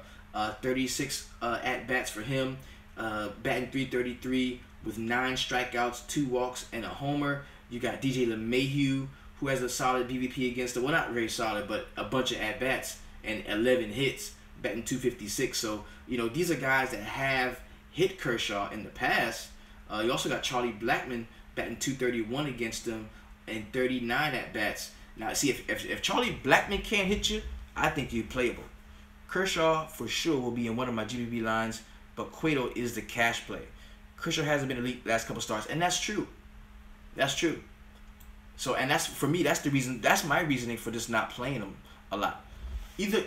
36 at-bats for him. Batting .333 with 9 strikeouts, 2 walks, and a homer. You got DJ LeMahieu, who has a solid BVP against it. Well, not very solid, but a bunch of at-bats and 11 hits, batting .256. So, these are guys that have hit Kershaw in the past. You also got Charlie Blackmon batting .231 against them and 39 at-bats. Now, see, if Charlie Blackmon can't hit you, I think you're playable. Kershaw, for sure, will be in one of my GBB lines, but Cueto is the cash play. Kershaw hasn't been elite last couple starts, and that's true. That's true. So, and that's, for me, that's the reason, that's my reasoning for just not playing them a lot. Either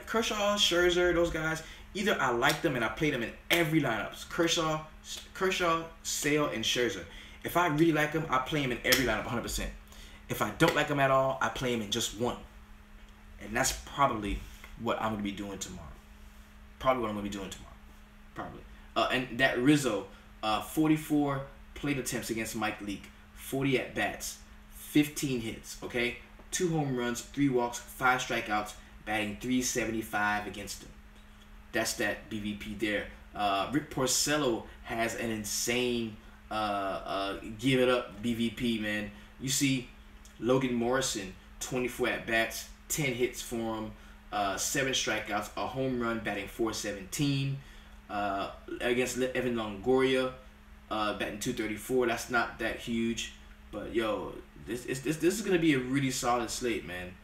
Kershaw, Scherzer, those guys, either I like them and I play them in every lineup. Kershaw, Sale, and Scherzer. If I really like them, I play them in every lineup 100%. If I don't like them at all, I play them in just one. And that's probably what I'm going to be doing tomorrow. And that Rizzo, 44 plate attempts against Mike Leake, 40 at-bats, 15 hits, okay? 2 home runs, 3 walks, 5 strikeouts, batting .375 against him. That's that BVP there. Rick Porcello has an insane give it up BVP, man. You see Logan Morrison, 24 at-bats, 10 hits for him, 7 strikeouts, a home run, batting .417. Against Evan Longoria, batting .234. That's not that huge, but yo, this is gonna be a really solid slate, man.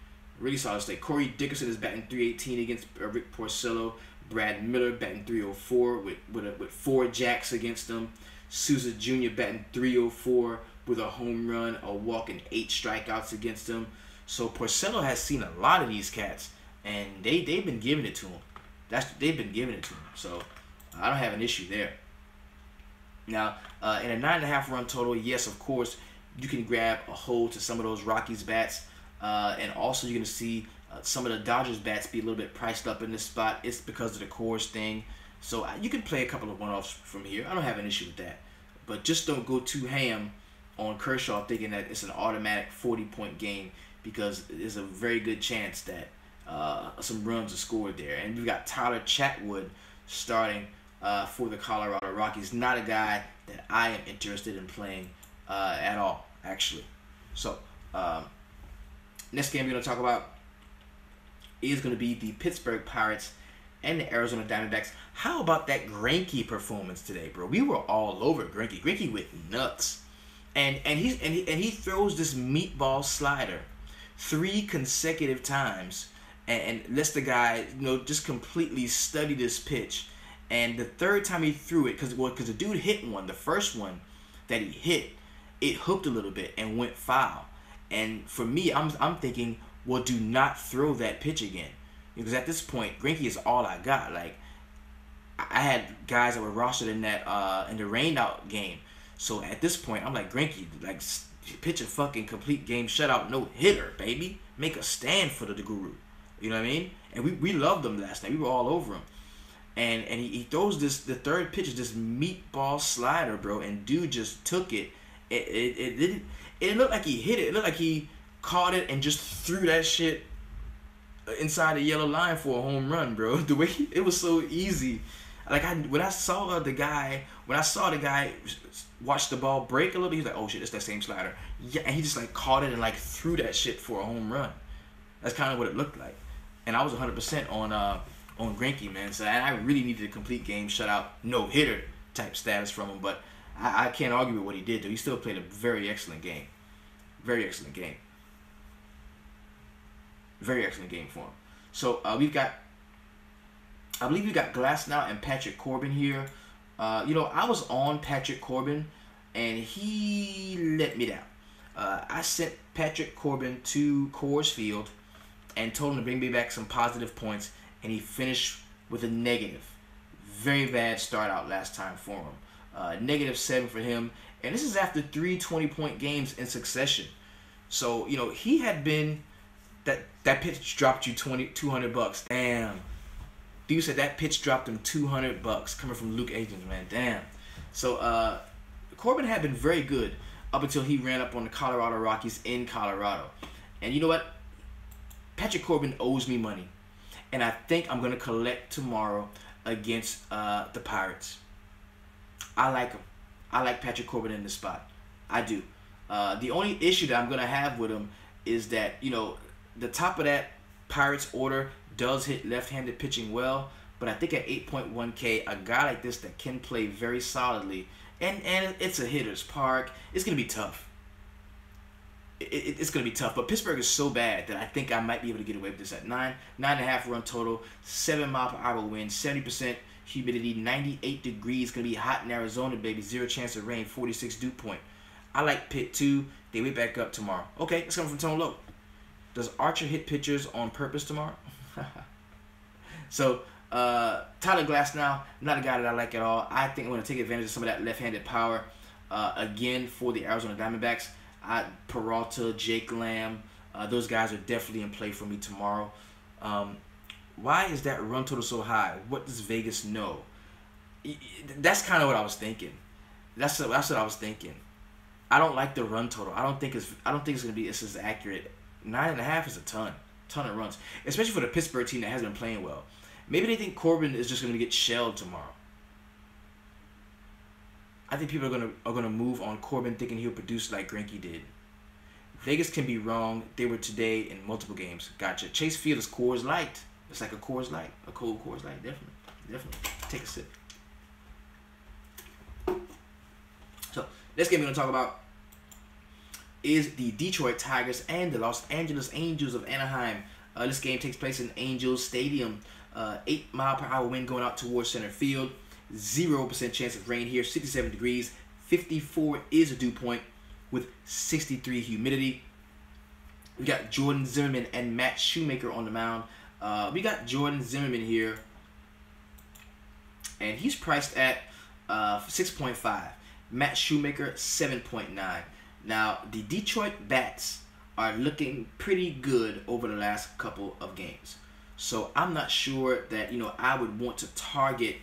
Really solid slate. Corey Dickerson is batting .318 against Rick Porcello. Brad Miller batting .304 with 4 jacks against him. Souza Jr. batting .304 with a home run, a walk, and 8 strikeouts against him. So Porcello has seen a lot of these cats, and they've been giving it to him. They've been giving it to him. So I don't have an issue there. Now, in a 9.5 run total, yes, of course, you can grab a hold to some of those Rockies bats, and also you're going to see some of the Dodgers bats be a little bit priced up in this spot. It's because of the Coors thing. So you can play a couple of one-offs from here. I don't have an issue with that. But just don't go too ham on Kershaw thinking that it's an automatic 40-point game, because there's a very good chance that some runs are scored there. And we've got Tyler Chatwood starting for the Colorado Rockies. Not a guy that I am interested in playing at all, actually. So, next game we're going to talk about is going to be the Pittsburgh Pirates and the Arizona Diamondbacks. How about that Greinke performance today, bro? We were all over Greinke. Greinke went nuts, and he throws this meatball slider 3 consecutive times, and lets the guy just completely study this pitch. And the third time he threw it, because the dude hit one, the first one that he hit, it hooked a little bit and went foul. And for me, I'm thinking, well, do not throw that pitch again, because at this point, Greinke is all I got. Like, I had guys that were rostered in that in the rained out game. So at this point, I'm like, Greinke, like, pitch a fucking complete game shutout, no hitter, baby. Make a stand for the guru. You know what I mean? And we loved him last night. We were all over him. And he throws the third pitch is this meatball slider, bro, and dude just took it. It looked like he hit it. It looked like he caught it and just threw that shit inside the yellow line for a home run, bro. The way it was so easy. Like, when I saw the guy watch the ball break a little bit, he was like, oh shit, it's that same slider. Yeah, and he just like caught it and like threw that shit for a home run. That's kind of what it looked like. And I was 100% on Greinke, man. So I really needed a complete game shutout, no hitter type status from him. But I can't argue with what he did, though. He still played a very excellent game. Very excellent game. Very excellent game for him. So I believe we got Glasnow and Patrick Corbin here. I was on Patrick Corbin, and he let me down. I sent Patrick Corbin to Coors Field and told him to bring me back some positive points, and he finished with a negative. Very bad start out last time for him. -7 for him, and this is after 3 20-point games in succession. So, he had been, that pitch dropped you $200. Damn. Dude said that pitch dropped him $200 coming from Luke Agents, man. Damn. So, Corbin had been very good up until he ran up on the Colorado Rockies in Colorado. And you know what? Patrick Corbin owes me money. And I think I'm going to collect tomorrow against the Pirates. I like him. I like Patrick Corbin in this spot. I do. The only issue that I'm going to have with him is that, the top of that Pirates order does hit left-handed pitching well, but I think at 8.1K, a guy like this that can play very solidly, and it's a hitter's park, it's going to be tough. It's going to be tough, but Pittsburgh is so bad that I think I might be able to get away with this at 9.5 run total, 7 mile per hour wind, 70% humidity, 98 degrees, going to be hot in Arizona, baby, 0 chance of rain, 46 dew point. I like Pitt 2. They wait back up tomorrow. Okay, it's coming from Tone Low. Does Archer hit pitchers on purpose tomorrow? So, Tyler Glasnow, not a guy that I like at all. I think I'm going to take advantage of some of that left-handed power again for the Arizona Diamondbacks. Peralta, Jake Lamb, those guys are definitely in play for me tomorrow. Why is that run total so high? What does Vegas know? That's kind of what I was thinking. That's what I was thinking. I don't like the run total. I don't think it's gonna be as accurate. 9.5 is a ton of runs, especially for the Pittsburgh team that hasn't been playing well. Maybe they think Corbin is just gonna get shelled tomorrow. I think people are gonna move on Corbin thinking he'll produce like Greinke did. Vegas can be wrong. They were today in multiple games. Gotcha. Chase Field is Coors Light. It's like a Coors Light, a cold Coors Light. Definitely. Take a sip. So this game we're gonna talk about is the Detroit Tigers and the Los Angeles Angels of Anaheim. This game takes place in Angels Stadium. 8 mile per hour wind going out towards center field. 0% chance of rain here. 67 degrees. 54 is a dew point with 63 humidity. We got Jordan Zimmerman and Matt Shoemaker on the mound. We got Jordan Zimmerman here, and he's priced at 6.5. Matt Shoemaker 7.9. Now the Detroit Bats are looking pretty good over the last couple of games, so I'm not sure that I would want to target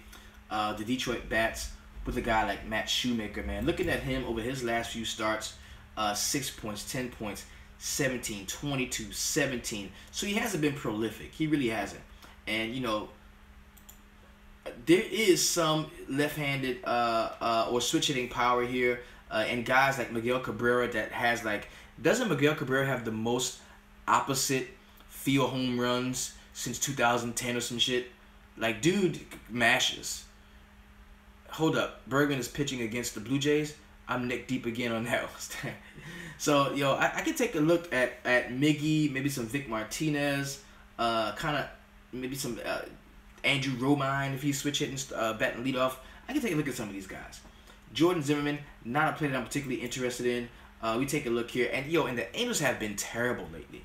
the Detroit Bats with a guy like Matt Shoemaker. Man, looking at him over his last few starts, 6 points, 10 points, 17, 22, 17. So he hasn't been prolific. He really hasn't. And there is some left-handed or switch-hitting power here, and guys like Miguel Cabrera that has doesn't Miguel Cabrera have the most opposite field home runs since 2010 or some shit? Like, dude mashes. Hold up, Bergman is pitching against the Blue Jays. I'm neck deep again on that one. So, I could take a look at Miggy, maybe some Vic Martinez, maybe some Andrew Romine if he's switch hitting, batting leadoff. I can take a look at some of these guys. Jordan Zimmerman, not a player that I'm particularly interested in. We take a look here, and the Angels have been terrible lately.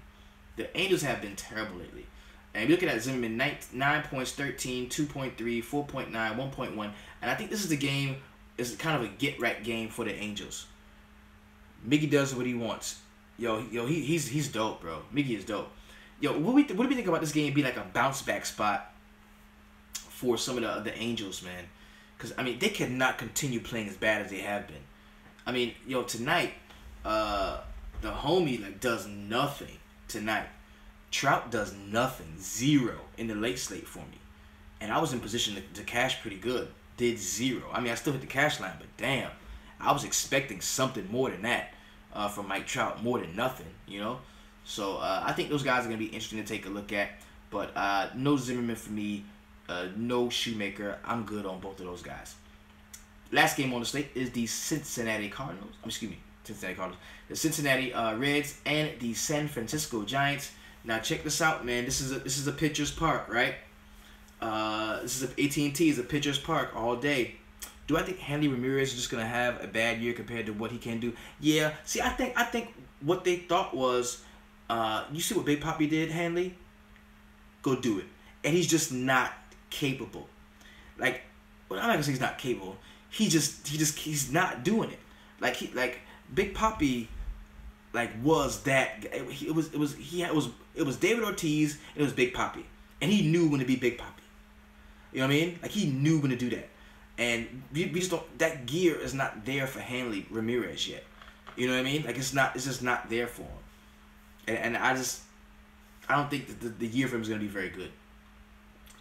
And we're looking at Zimmerman, 9 points, 13, 2.3, 4.9, 1.1. And I think this is the game, is kind of a get-right game for the Angels. Miggy does what he wants. He's dope, bro. Miggy is dope. What do we think about this game being like a bounce-back spot for some of the Angels, man? Because, they cannot continue playing as bad as they have been. Tonight, the homie, does nothing tonight. Trout does nothing. 0 in the late slate for me. And I was in position to cash pretty good. Did 0. I still hit the cash line, but damn. I was expecting something more than that from Mike Trout. More than nothing, So, I think those guys are going to be interesting to take a look at. But no Zimmerman for me. No Shoemaker. I'm good on both of those guys. Last game on the slate is the Cincinnati Cardinals. The Cincinnati Reds and the San Francisco Giants. Now check this out, man. This is a pitcher's park, right? This is AT&T is a pitcher's park all day. Do I think Hanley Ramirez is just gonna have a bad year compared to what he can do? Yeah. See, I think what they thought was, you see what Big Papi did, Hanley? Go do it. And he's just not capable. I'm not gonna say he's not capable. He's not doing it. Big Papi, was that. It was David Ortiz and it was Big Papi, and he knew when to be Big Papi. You know what I mean? He knew when to do that, and we just don't. That gear is not there for Hanley Ramirez yet. You know what I mean? It's just not there for him, and I don't think that the year for him is gonna be very good.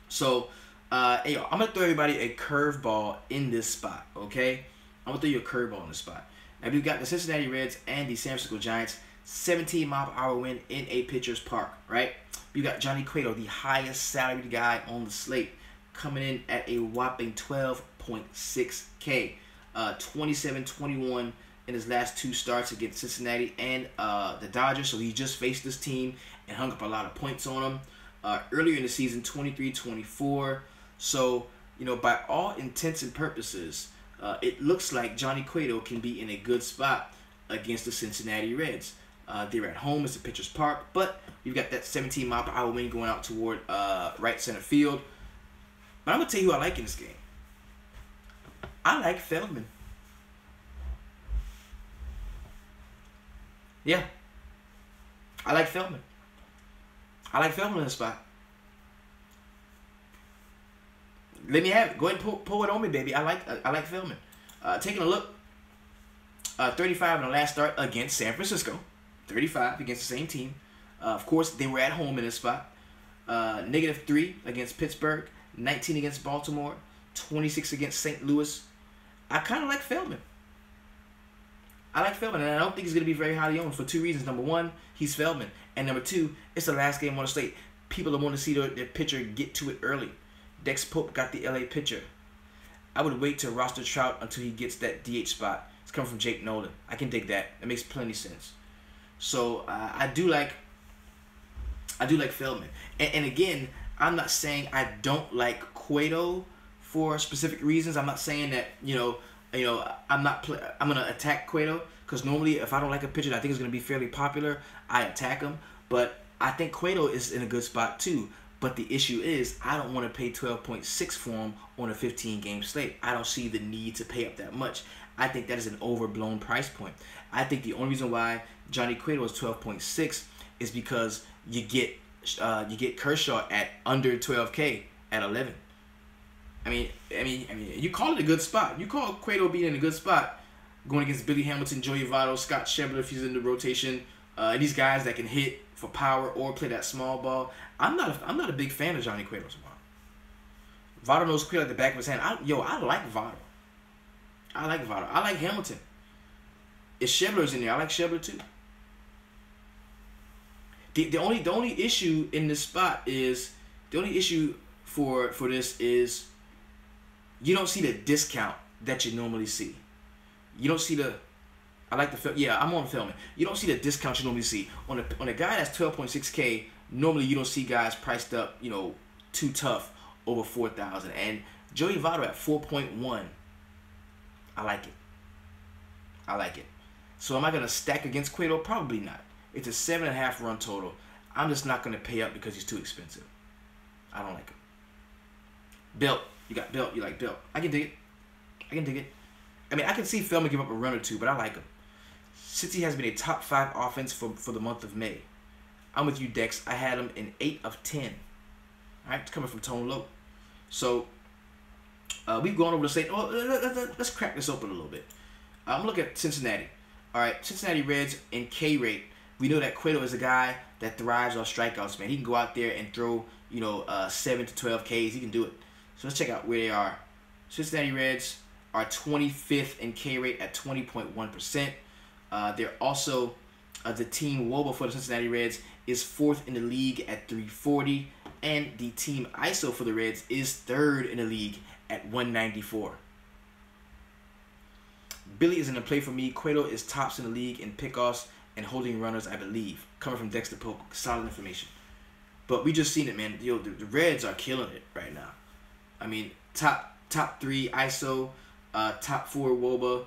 So, I'm gonna throw everybody a curveball in this spot. Okay, I'm gonna throw you a curveball in this spot. And we've got the Cincinnati Reds and the San Francisco Giants, 17-mile-per-hour wind in a pitcher's park, right? We've got Johnny Cueto, the highest salaried guy on the slate, coming in at a whopping 12.6K. 27-21 in his last 2 starts against Cincinnati and the Dodgers. So he just faced this team and hung up a lot of points on them. Earlier in the season, 23-24. So, by all intents and purposes, it looks like Johnny Cueto can be in a good spot against the Cincinnati Reds. They're at home. It's a pitcher's park. But you've got that 17-mile-per-hour wind going out toward right center field. But I'm going to tell you who I like in this game. I like Feldman. Yeah. I like Feldman. I like Feldman in the spot. Let me have it. Go ahead and pull it on me, baby. I like Feldman. Taking a look. 35 in the last start against San Francisco. 35 against the same team. Of course, they were at home in this spot. -3 against Pittsburgh. 19 against Baltimore. 26 against St. Louis. I kind of like Feldman. I like Feldman, and I don't think he's going to be very highly owned for 2 reasons. Number 1, he's Feldman. And number 2, it's the last game on the slate. People want to see their pitcher get to it early. Dex Pope got the LA pitcher. I would wait to roster Trout until he gets that DH spot. It's coming from Jake Nolan. I can dig that. That makes plenty of sense. So I do like Feldman. And again, I'm not saying I don't like Cueto for specific reasons. I'm not saying that I'm gonna attack Cueto, because normally if I don't like a pitcher that I think is gonna be fairly popular, I attack him. But I think Cueto is in a good spot too. But the issue is I don't want to pay 12.6 for him on a 15-game slate. I don't see the need to pay up that much. I think that is an overblown price point. I think the only reason why Johnny Cueto is 12.6 is because you get Kershaw at under 12K at 11. I mean, you call it a good spot. You call Cueto being in a good spot, going against Billy Hamilton, Joey Votto, Scott Schebler if he's in the rotation. These guys that can hit for power or play that small ball. I'm not a big fan of Johnny Cueto's ball. Votto knows Cueto at the back of his hand. I like Votto. I like Hamilton. If Schebler's in there, I like Schebler too. The only issue in this spot is for this is you don't see the discount that you normally see. You don't see the I'm on Feldman. You don't see the discount you normally see on a guy that's 12.6K. Normally you don't see guys priced up too tough over 4,000. And Joey Votto at 4.1. I like it. So am I gonna stack against Cueto? Probably not. It's a 7.5 run total. I'm just not gonna pay up because he's too expensive. I don't like him. Belt. You got Belt. You like Belt. I can dig it. I mean, I can see Feldman give up a run or two, but I like him. Since he has been a top 5 offense for the month of May. I'm with you, Dex. I had him in 8 of 10. All right, it's coming from Tone Low. So we've gone over the slate. Oh, let's crack this open a little bit. I'm looking at Cincinnati. All right, Cincinnati Reds in K rate. We know that Cueto is a guy that thrives on strikeouts, man. He can go out there and throw 7 to 12 Ks. He can do it. So let's check out where they are. Cincinnati Reds are 25th in K rate at 20.1%. They're also the team WOBA for the Cincinnati Reds is 4th in the league at 340, and the team ISO for the Reds is 3rd in the league at 194. Billy is in the play for me. Cueto is tops in the league in pickoffs and holding runners, I believe. Coming from Dexter Pope, solid information. But we just seen it, man. The Reds are killing it right now. I mean, top 3 ISO, top 4 WOBA.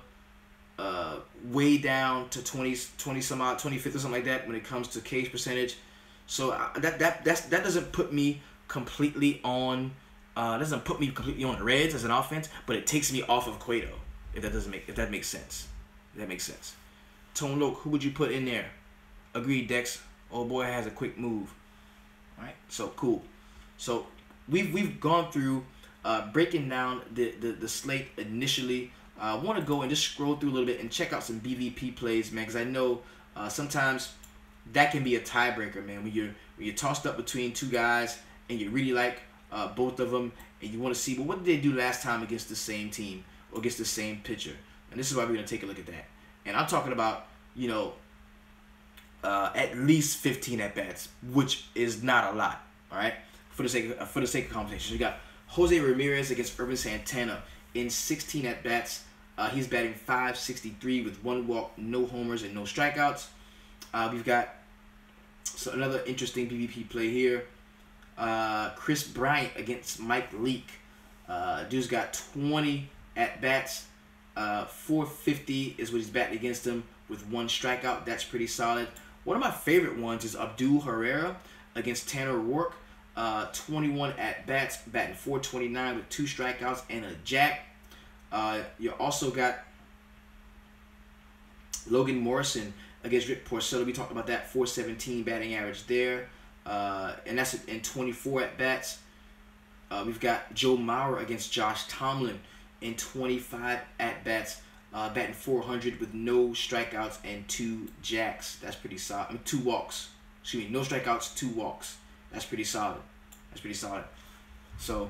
Way down to 20 some odd, 25th or something like that when it comes to K's percentage. So that doesn't put me completely on the Reds as an offense, but it takes me off of Cueto. If that makes sense. Tone Loke, who would you put in there? Agreed, Dex. Old boy has a quick move. All right, so cool. So we've gone through breaking down the slate initially. I want to go and just scroll through a little bit and check out some BVP plays, man, because I know sometimes that can be a tiebreaker, man. When you're tossed up between 2 guys and you really like both of them, and you want to see, well, what did they do last time against the same team or against the same pitcher? And this is why we're going to take a look at that. And I'm talking about, you know, at least 15 at bats, which is not a lot. All right, for the sake of conversation, you got Jose Ramirez against Irvin Santana in 16 at bats. He's batting .563 with 1 walk, no homers, and no strikeouts. We've got another interesting BVP play here. Chris Bryant against Mike Leake. Dude's got 20 at bats. .450 is what he's batting against him with 1 strikeout. That's pretty solid. One of my favorite ones is Abdul Herrera against Tanner Roark. 21 at bats, batting .429 with 2 strikeouts and a jack. You also got Logan Morrison against Rick Porcello. We talked about that. .417 batting average there. And that's in 24 at bats. We've got Joe Mauer against Josh Tomlin in 25 at bats, batting .400 with no strikeouts and 2 jacks. That's pretty solid. I mean, 2 walks. Excuse me, no strikeouts, 2 walks. That's pretty solid. That's pretty solid. So,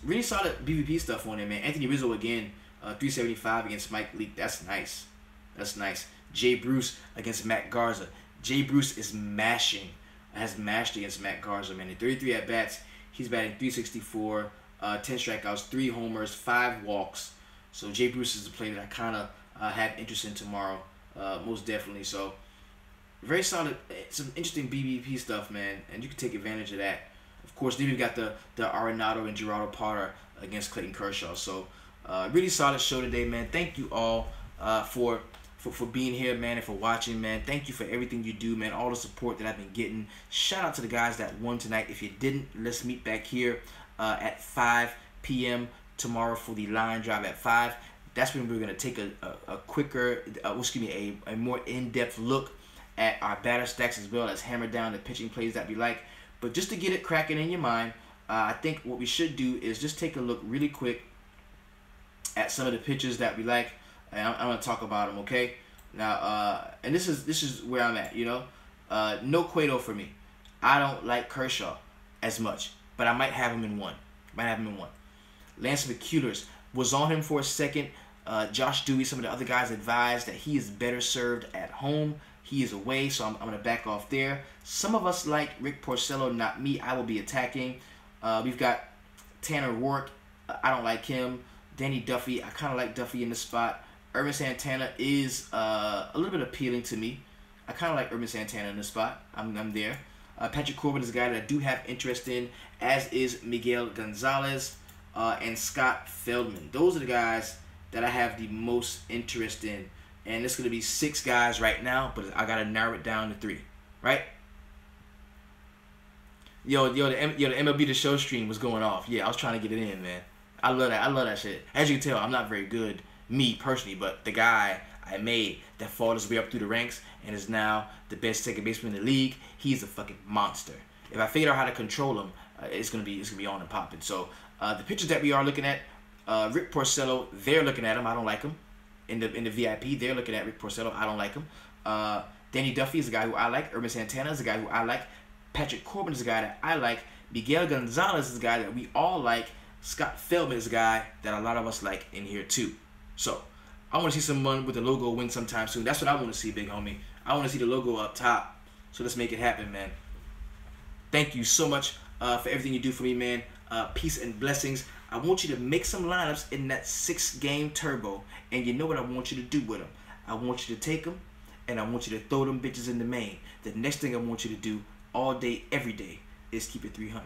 really solid BVP stuff on there, man. Anthony Rizzo again, .375 against Mike Leake. That's nice. That's nice. Jay Bruce against Matt Garza. Jay Bruce is mashing. Has mashed against Matt Garza, man. In 33 at bats, he's batting .364, 10 strikeouts, 3 homers, 5 walks. So Jay Bruce is a player that I kind of have interest in tomorrow, most definitely. So very solid, some interesting BVP stuff, man, and you can take advantage of that. Of course, then we've got the Arenado and Gerardo Parra against Clayton Kershaw. So really solid show today, man. Thank you all for being here, man, and for watching, man. Thank you for everything you do, man, all the support that I've been getting. Shout out to the guys that won tonight. If you didn't, let's meet back here at 5 p.m. tomorrow for the line drive at 5. That's when we're going to take a quicker, a more in-depth look at our batter stacks, as well as hammer down the pitching plays that we like. But just to get it cracking in your mind, I think what we should do is just take a look really quick at some of the pitchers that we like. And I'm going to talk about them, okay? Now, and this is where I'm at, you know. No Cueto for me. I don't like Kershaw as much, but I might have him in one. Lance McCullers was on him for a second. Josh Dewey, some of the other guys advised that he is better served at home. He is away, so I'm going to back off there. Some of us like Rick Porcello, not me. I will be attacking. We've got Tanner Roark. I don't like him. Danny Duffy. I kind of like Duffy in the spot. Irvin Santana is a little bit appealing to me. I kind of like Irvin Santana in the spot. I'm there. Patrick Corbin is a guy that I do have interest in, as is Miguel Gonzalez and Scott Feldman. Those are the guys that I have the most interest in. And it's going to be 6 guys right now, but I got to narrow it down to 3, right? The MLB The Show stream was going off. Yeah, I was trying to get it in, man. I love that. I love that shit. As you can tell, I'm not very good, me personally, but the guy I made that fought his way up through the ranks and is now the best second baseman in the league, he's a fucking monster. If I figure out how to control him, it's gonna be on and popping. So the pitchers that we are looking at, Rick Porcello, they're looking at him. I don't like him. In the VIP, they're looking at Rick Porcello. I don't like him. Danny Duffy is a guy who I like. Irvin Santana is a guy who I like. Patrick Corbin is a guy that I like. Miguel Gonzalez is a guy that we all like. Scott Feldman is a guy that a lot of us like in here too. So I want to see someone with the logo win sometime soon. That's what I want to see, big homie. I want to see the logo up top. So let's make it happen, man. Thank you so much for everything you do for me, man. Peace and blessings. I want you to make some lineups in that 6-game turbo. And you know what I want you to do with them. I want you to take them, and I want you to throw them bitches in the main. The next thing I want you to do all day, every day, is keep it 300.